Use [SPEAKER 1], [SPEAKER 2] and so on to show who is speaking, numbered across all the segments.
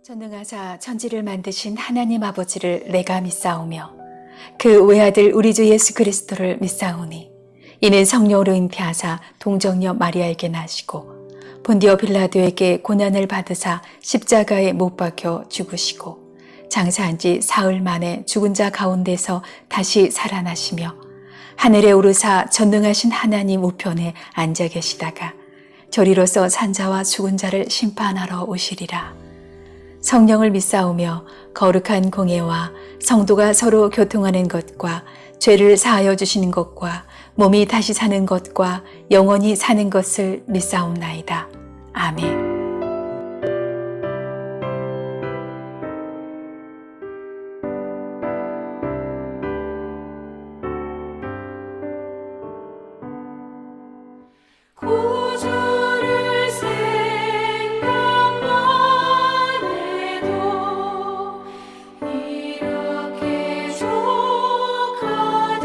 [SPEAKER 1] 전능하사 천지를 만드신 하나님 아버지를 내가 믿사오며 그 외아들 우리 주 예수 그리스도를 믿사오니 이는 성령으로 잉태하사 동정녀 마리아에게 나시고 본디오 빌라도에게 고난을 받으사 십자가에 못 박혀 죽으시고 장사한 지 사흘 만에 죽은 자 가운데서 다시 살아나시며 하늘에 오르사 전능하신 하나님 우편에 앉아 계시다가 저리로서 산자와 죽은 자를 심판하러 오시리라. 성령을 믿사오며 거룩한 공예와 성도가 서로 교통하는 것과 죄를 사하여 주시는 것과 몸이 다시 사는 것과 영원히 사는 것을 믿사옵나이다. 아멘.
[SPEAKER 2] 구주를 생각만 해도 이렇게 족하듯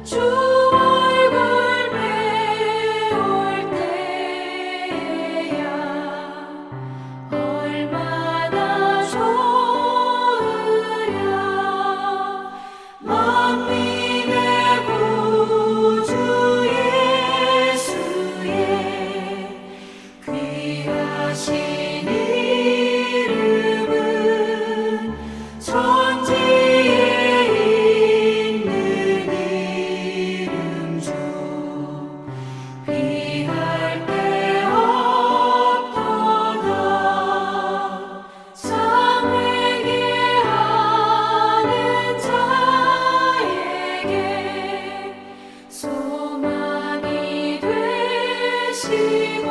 [SPEAKER 2] 주 얼굴 배울 때야 얼마나 좋으랴. 만민의 구주 귀하신 이름은 천지에 있는 이름 중 비할 데 없도다. 상회개하는 자에게 소망이 되시고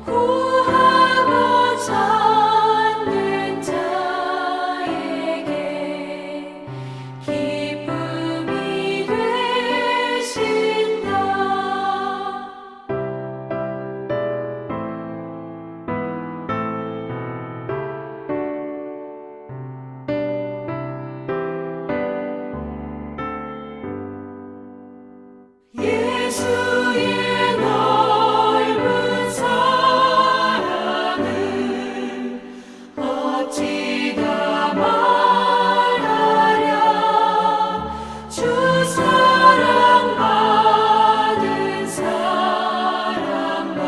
[SPEAKER 2] 구하고 찾는 자에게 기쁨이 되신다. 예수의 넓은 사랑을 어찌 다 말하랴. 주 사랑 받은 사람만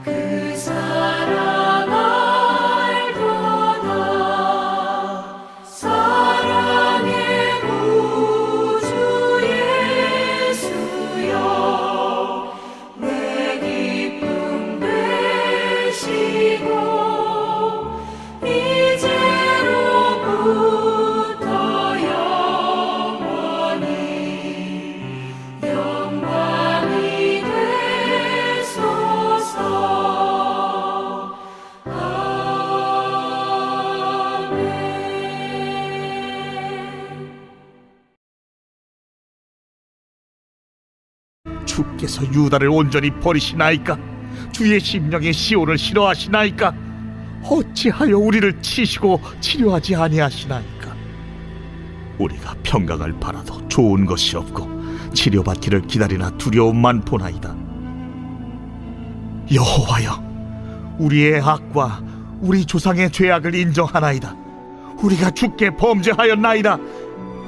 [SPEAKER 2] 그 사랑 알도다. 사랑의 구주 예수여 내 기쁨 되시고 이제로부터 영원히 영광이 되소서. 아멘.
[SPEAKER 3] 주께서 유다를 온전히 버리시나이까? 주의 심령이 시온을 싫어하시나이까? 어찌하여 우리를 치시고 치료하지 아니하시나이까? 우리가 평강을 바라도 좋은 것이 없고 치료받기를 기다리나 두려움만 보나이다. 여호와여, 우리의 악과 우리 조상의 죄악을 인정하나이다. 우리가 주께 범죄하였나이다.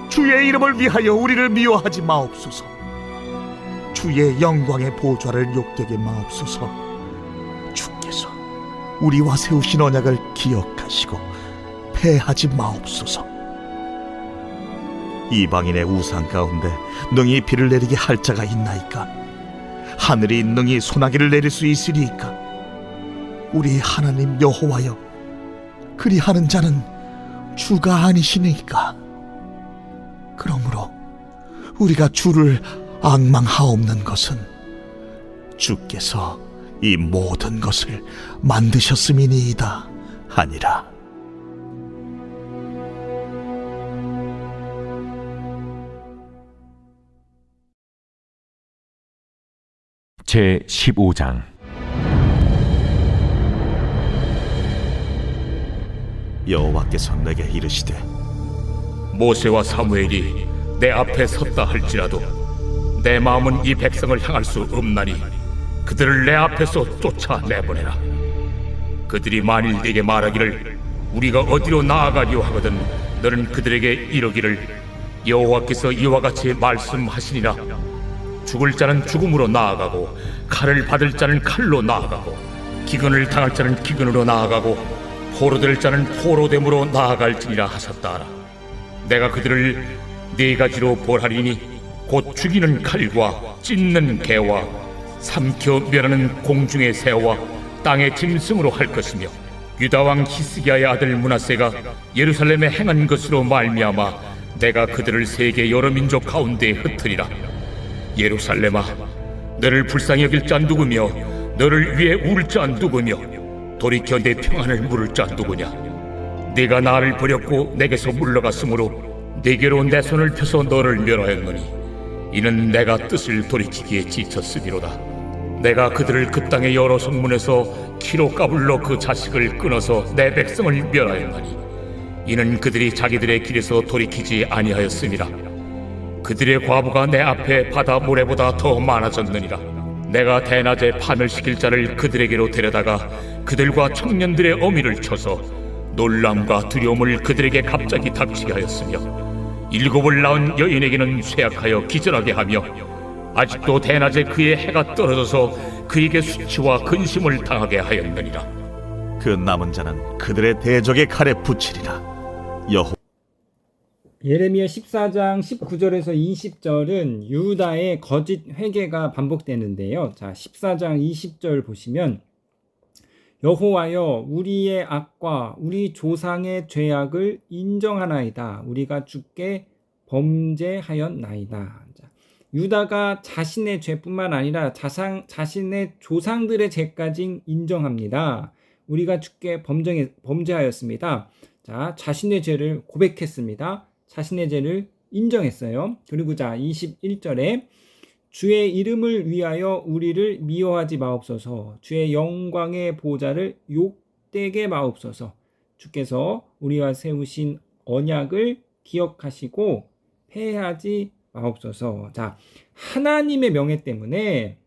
[SPEAKER 3] 주의 이름을 위하여 우리를 미워하지 마옵소서. 주의 영광의 보좌를 욕되게 마옵소서. 주께서 우리와 세우신 언약을 기억하시고 패하지 마옵소서. 이방인의 우상 가운데 능히 비를 내리게 할 자가 있나이까? 하늘이 능히 소나기를 내릴 수 있으리이까? 우리 하나님 여호와여, 그리하는 자는 주가 아니시니까? 그러므로 우리가 주를 앙망하옵는 것은 주께서 이 모든 것을 만드셨음이니이다 하니라.
[SPEAKER 4] 제 15장.
[SPEAKER 3] 여호와께서 내게 이르시되
[SPEAKER 5] 모세와 사무엘이 내 앞에 섰다 할지라도 내 마음은 이 백성을 향할 수 없나니 그들을 내 앞에서 쫓아내보내라. 그들이 만일 네게 말하기를 우리가 어디로 나아가려 하거든 너는 그들에게 이르기를 여호와께서 이와 같이 말씀하시니라. 죽을 자는 죽음으로 나아가고 칼을 받을 자는 칼로 나아가고 기근을 당할 자는 기근으로 나아가고 포로될 자는 포로됨으로 나아갈지니라 하셨다라. 내가 그들을 네 가지로 벌하리니 곧 죽이는 칼과 찢는 개와 삼켜 멸하는 공중의 새와 땅의 짐승으로 할 것이며 유다 왕 히스기야의 아들 므낫세가 예루살렘에 행한 것으로 말미암아 내가 그들을 세계 여러 민족 가운데 흩으리라. 예루살렘아, 너를 불쌍히 여길 자 누구며 너를 위해 울 자 누구며 돌이켜 내 평안을 물을 자 누구냐. 네가 나를 버렸고 내게서 물러갔으므로 네게로 내 손을 펴서 너를 멸하였노니 이는 내가 뜻을 돌이키기에 지쳤음이로다. 내가 그들을 그 땅의 여러 성문에서 키로 까불러 그 자식을 끊어서 내 백성을 멸하였노니 이는 그들이 자기들의 길에서 돌이키지 아니하였음이라. 그들의 과부가 내 앞에 바다 모래보다 더 많아졌느니라. 내가 대낮에 판을 시킬 자를 그들에게로 데려다가 그들과 청년들의 어미를 쳐서 놀람과 두려움을 그들에게 갑자기 닥치게 하였으며 일곱을 낳은 여인에게는 쇠약하여 기절하게 하며 아직도 대낮에 그의 해가 떨어져서 그에게 수치와 근심을 당하게 하였느니라.
[SPEAKER 3] 그 남은 자는 그들의 대적의 칼에 붙이리라.
[SPEAKER 6] 예레미야 14장 19절에서 20절은 유다의 거짓 회개가 반복되는데요. 자, 14장 20절 보시면 여호와여 우리의 악과 우리 조상의 죄악을 인정하나이다. 우리가 주께 범죄하였나이다. 자, 유다가 자신의 죄뿐만 아니라 자신의 조상들의 죄까지 인정합니다. 우리가 주께 범죄하였습니다. 자, 자신의 죄를 고백했습니다. 자신의 죄를 인정했어요. 그리고 자 21절에 주의 이름을 위하여 우리를 미워하지 마옵소서. 주의 영광의 보좌를 욕되게 마옵소서. 주께서 우리와 세우신 언약을 기억하시고 폐하지 마옵소서. 자, 하나님의 명예 때문에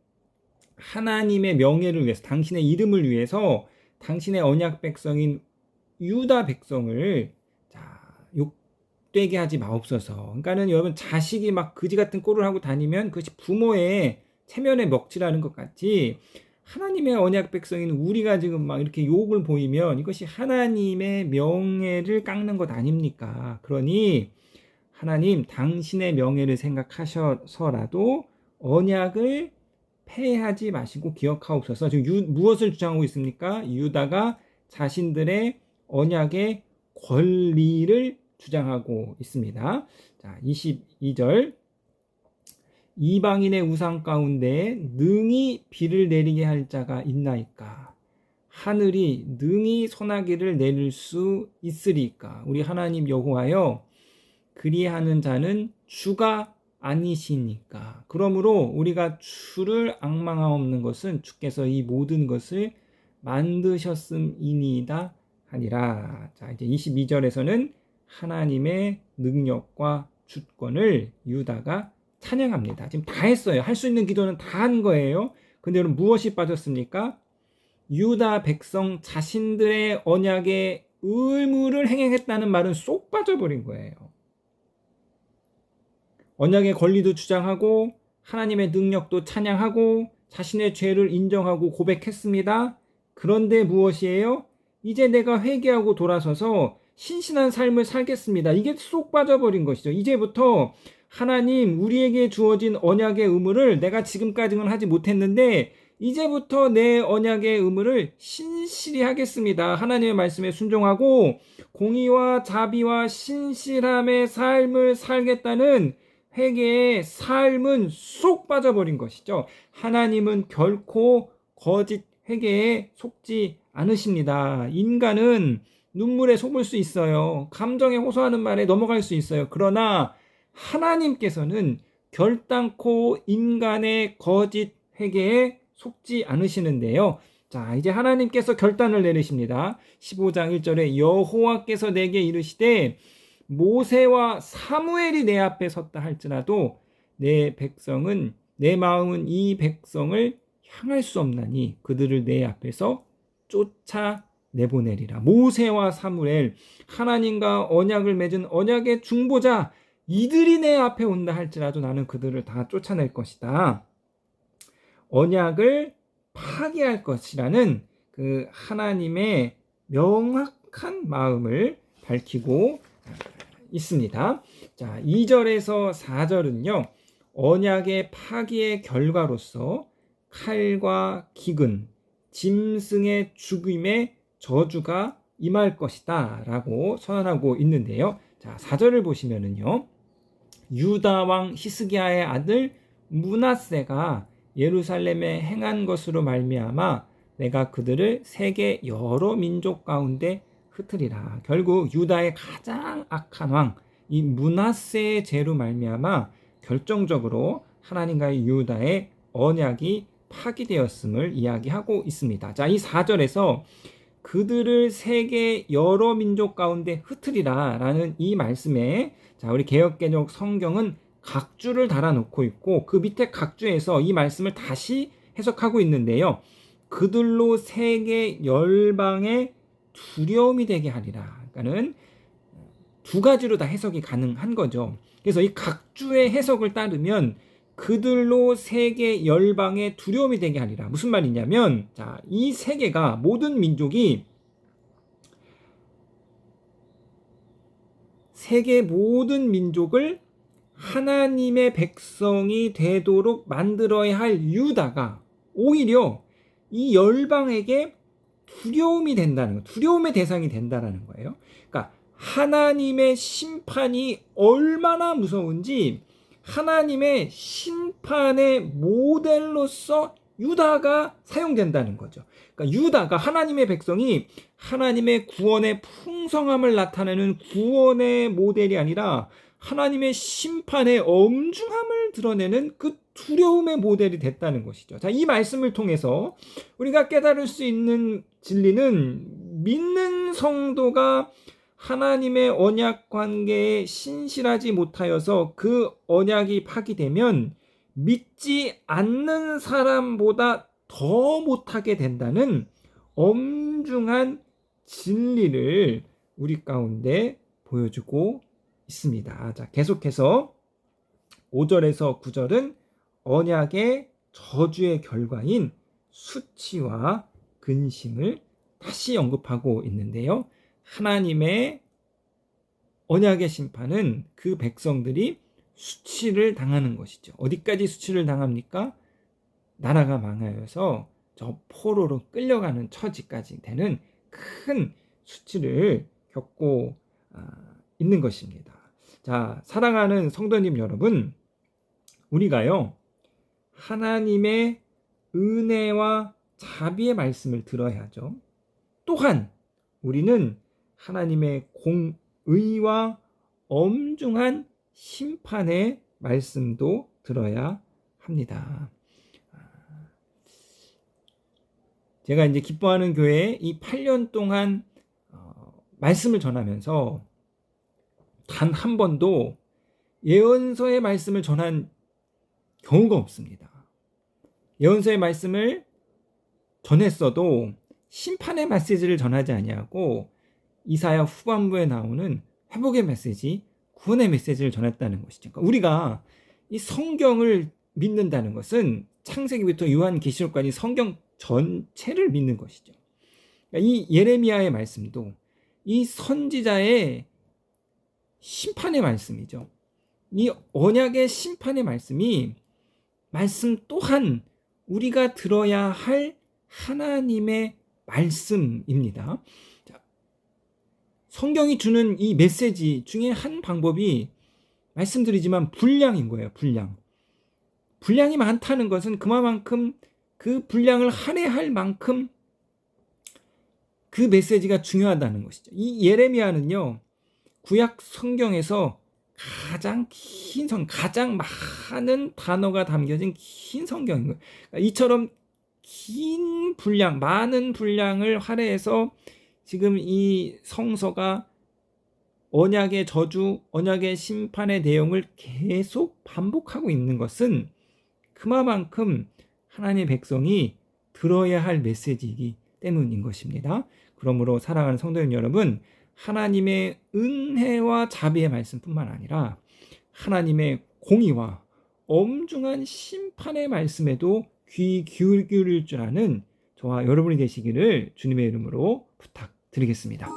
[SPEAKER 6] 하나님의 명예를 위해서 당신의 이름을 위해서 당신의 언약 백성인 유다 백성을 욕되게 하지 마옵소서. 그러니까는 여러분 자식이 막 그지 같은 꼴을 하고 다니면 그것이 부모의 체면에 먹칠하는 것 같이 하나님의 언약 백성인 우리가 지금 막 이렇게 욕을 보이면 이것이 하나님의 명예를 깎는 것 아닙니까? 그러니 하나님 당신의 명예를 생각하셔서라도 언약을 폐하지 마시고 기억하옵소서. 지금 무엇을 주장하고 있습니까? 유다가 자신들의 언약의 권리를 주장하고 있습니다. 자, 22절 이방인의 우상 가운데 능히 비를 내리게 할 자가 있나이까? 하늘이 능히 소나기를 내릴 수 있으리까? 우리 하나님 여호와여 그리하는 자는 주가 아니시니까. 그러므로 우리가 주를 앙망하옵는 것은 주께서 이 모든 것을 만드셨음이니이다 하니라. 자, 이제 22절에서는 하나님의 능력과 주권을 유다가 찬양합니다. 지금 다 했어요. 할 수 있는 기도는 다 한 거예요. 근데 여러분 무엇이 빠졌습니까? 유다 백성 자신들의 언약의 의무를 행했다는 말은 쏙 빠져버린 거예요. 언약의 권리도 주장하고 하나님의 능력도 찬양하고 자신의 죄를 인정하고 고백했습니다. 그런데 무엇이에요? 이제 내가 회개하고 돌아서서 신신한 삶을 살겠습니다. 이게 쏙 빠져버린 것이죠. 이제부터 하나님 우리에게 주어진 언약의 의무를 내가 지금까지는 하지 못했는데 이제부터 내 언약의 의무를 신실히 하겠습니다. 하나님의 말씀에 순종하고 공의와 자비와 신실함의 삶을 살겠다는 회개의 삶은 쏙 빠져버린 것이죠. 하나님은 결코 거짓 회개에 속지 않으십니다. 인간은 눈물에 속을 수 있어요. 감정에 호소하는 말에 넘어갈 수 있어요. 그러나 하나님께서는 결단코 인간의 거짓 회개에 속지 않으시는데요. 자, 이제 하나님께서 결단을 내리십니다. 15장 1절에 여호와께서 내게 이르시되 모세와 사무엘이 내 앞에 섰다 할지라도 내 마음은 이 백성을 향할 수 없나니 그들을 내 앞에서 쫓아내보내리라. 모세와 사무엘, 하나님과 언약을 맺은 언약의 중보자, 이들이 내 앞에 온다 할지라도 나는 그들을 다 쫓아낼 것이다. 언약을 파기할 것이라는 그 하나님의 명확한 마음을 밝히고 있습니다. 자, 2절에서 4절은요. 언약의 파기의 결과로서 칼과 기근, 짐승의 죽임의 저주가 임할 것이다 라고 선언하고 있는데요. 자, 4절을 보시면은요. 유다 왕 히스기야의 아들 므낫세가 예루살렘에 행한 것으로 말미암아 내가 그들을 세계 여러 민족 가운데 흩으리라. 결국 유다의 가장 악한 왕 이 므낫세의 죄로 말미암아 결정적으로 하나님과의 유다의 언약이 파기되었음을 이야기하고 있습니다. 자, 이 4절에서 그들을 세계 여러 민족 가운데 흩으리라 라는 이 말씀에 자, 우리 개역개역 성경은 각주를 달아놓고 있고 그 밑에 각주에서 이 말씀을 다시 해석하고 있는데요. 그들로 세계 열방의 두려움이 되게 하리라. 그러니까는 두 가지로 다 해석이 가능한 거죠. 그래서 이 각주의 해석을 따르면 그들로 세계 열방의 두려움이 되게 하리라. 무슨 말이냐면 자, 이 세계가 모든 민족이 세계 모든 민족을 하나님의 백성이 되도록 만들어야 할 유다가 오히려 이 열방에게 두려움이 된다는 거, 두려움의 대상이 된다는 거예요. 그러니까 하나님의 심판이 얼마나 무서운지 하나님의 심판의 모델로서 유다가 사용된다는 거죠. 그러니까 유다가 하나님의 백성이 하나님의 구원의 풍성함을 나타내는 구원의 모델이 아니라 하나님의 심판의 엄중함을 드러내는 그 두려움의 모델이 됐다는 것이죠. 자, 이 말씀을 통해서 우리가 깨달을 수 있는 진리는 믿는 성도가 하나님의 언약 관계에 신실하지 못하여서 그 언약이 파기되면 믿지 않는 사람보다 더 못하게 된다는 엄중한 진리를 우리 가운데 보여주고 있습니다. 자, 계속해서 5절에서 9절은 언약의 저주의 결과인 수치와 근심을 다시 언급하고 있는데요. 하나님의 언약의 심판은 그 백성들이 수치를 당하는 것이죠. 어디까지 수치를 당합니까? 나라가 망하여서 저 포로로 끌려가는 처지까지 되는 큰 수치를 겪고 있는 것입니다. 자, 사랑하는 성도님 여러분, 우리가요 하나님의 은혜와 자비의 말씀을 들어야죠. 또한 우리는 하나님의 공의와 엄중한 심판의 말씀도 들어야 합니다. 제가 이제 기뻐하는 교회에 이 8년 동안 말씀을 전하면서 단 한 번도 예언서의 말씀을 전한 경우가 없습니다. 예언서의 말씀을 전했어도 심판의 메시지를 전하지 아니하고 이사야 후반부에 나오는 회복의 메시지, 구원의 메시지를 전했다는 것이죠. 그러니까 우리가 이 성경을 믿는다는 것은 창세기부터 요한계시록까지 성경 전체를 믿는 것이죠. 그러니까 이 예레미야의 말씀도 이 선지자의 심판의 말씀이죠. 이 언약의 심판의 말씀이 말씀 또한 우리가 들어야 할 하나님의 말씀입니다. 자, 성경이 주는 이 메시지 중에 한 방법이 말씀드리지만 분량인 거예요. 분량이 많다는 것은 그만큼 그 분량을 할애할 만큼 그 메시지가 중요하다는 것이죠. 이 예레미야는요 구약 성경에서 가장 많은 단어가 담겨진 긴 성경인 거예요. 그러니까 이처럼 긴 분량, 많은 분량을 할애해서 지금 이 성서가 언약의 저주, 언약의 심판의 내용을 계속 반복하고 있는 것은 그만큼 하나님의 백성이 들어야 할 메시지이기 때문인 것입니다. 그러므로 사랑하는 성도님 여러분, 하나님의 은혜와 자비의 말씀뿐만 아니라 하나님의 공의와 엄중한 심판의 말씀에도 귀 기울일 줄 아는 저와 여러분이 되시기를 주님의 이름으로 부탁드리겠습니다.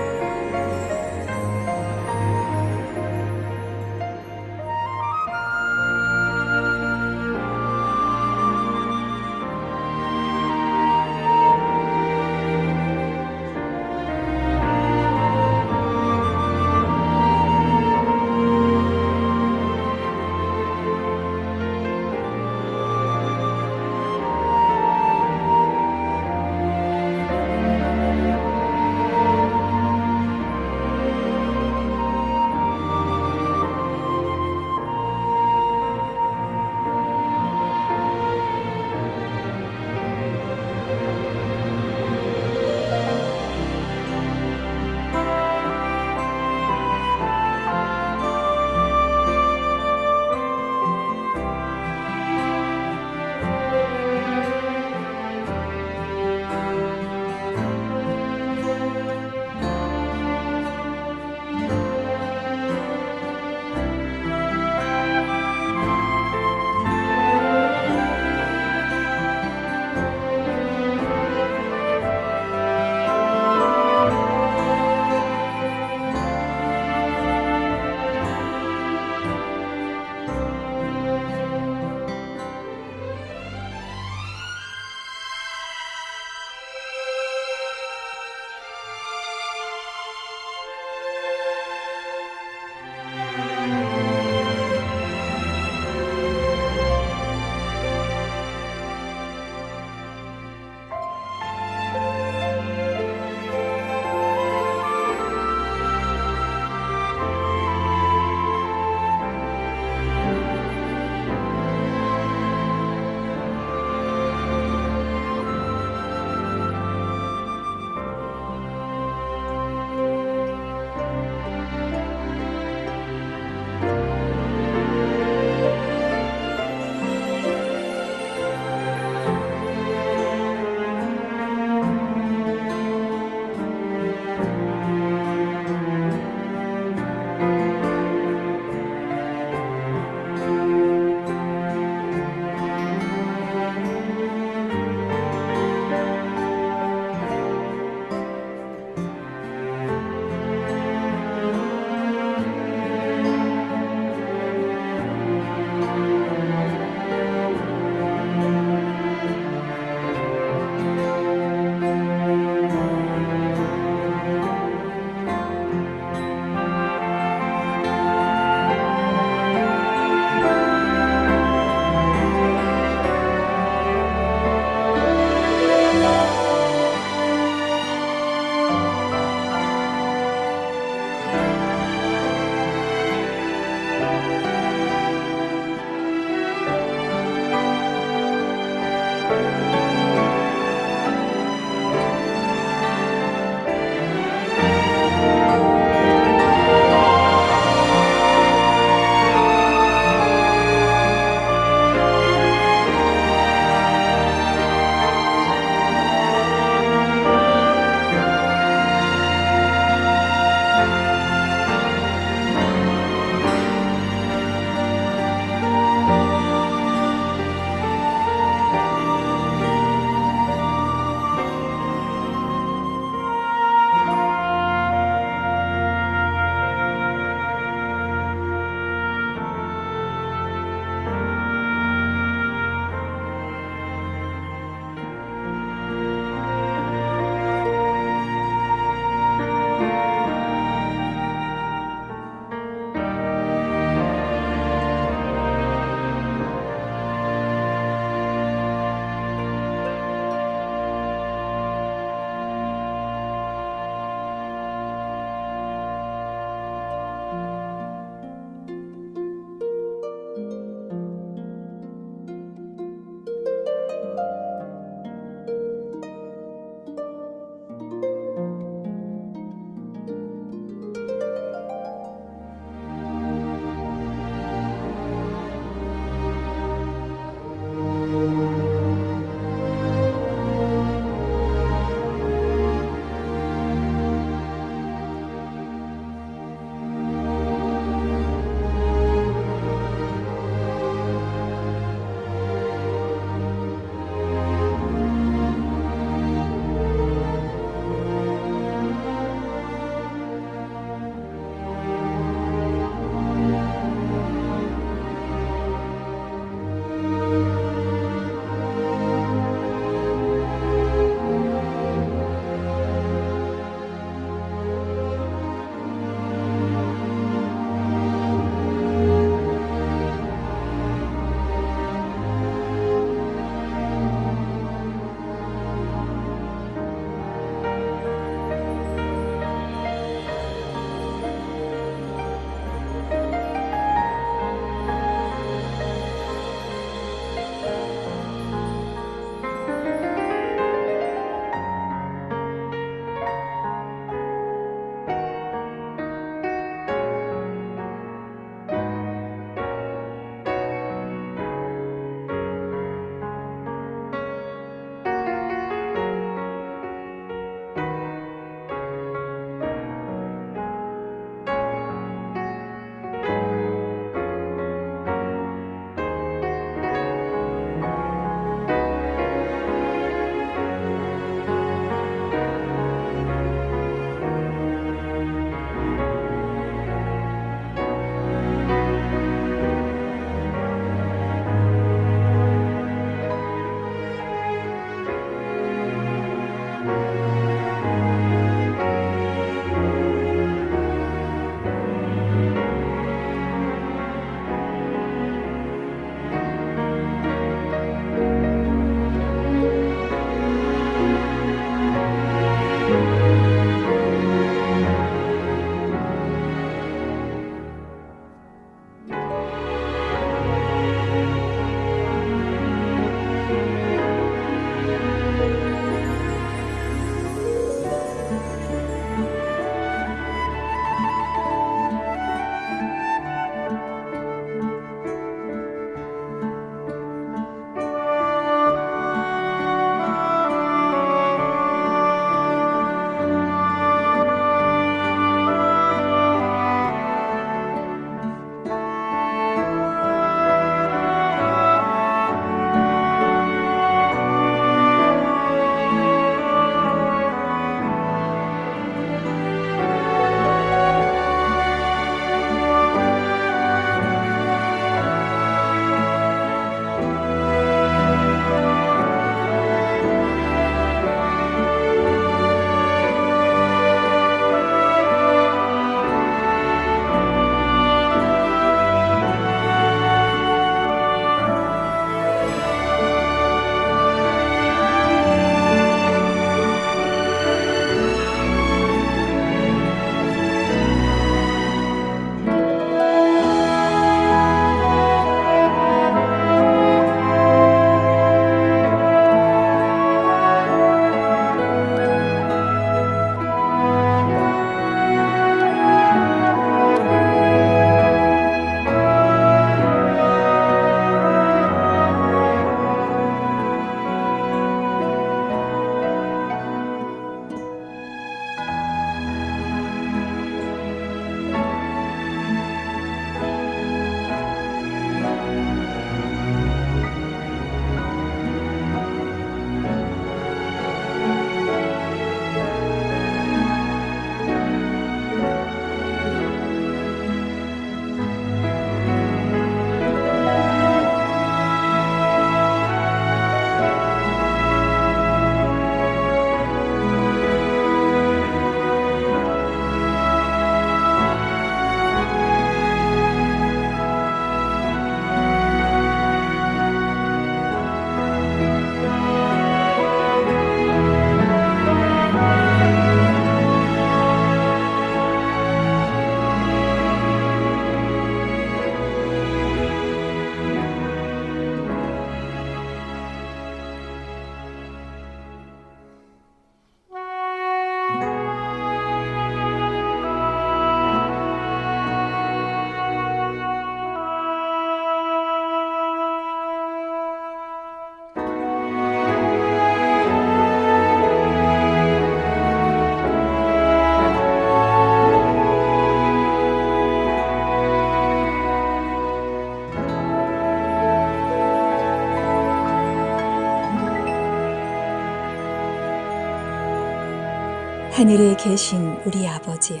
[SPEAKER 1] 하늘에 계신 우리 아버지여,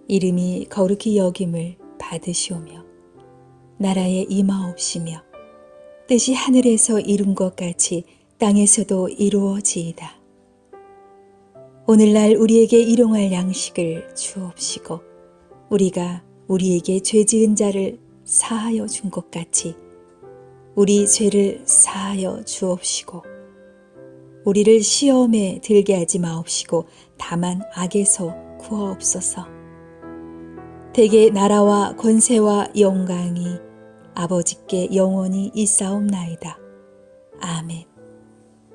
[SPEAKER 1] 이름이 거룩히 여김을 받으시오며 나라에 임하옵시며 뜻이 하늘에서 이룬 것 같이 땅에서도 이루어지이다. 오늘날 우리에게 일용할 양식을 주옵시고 우리가 우리에게 죄 지은 자를 사하여 준 것 같이 우리 죄를 사하여 주옵시고 우리를 시험에 들게 하지 마옵시고 다만 악에서 구하옵소서. 대개 나라와 권세와 영광이 아버지께 영원히 있사옵나이다. 아멘.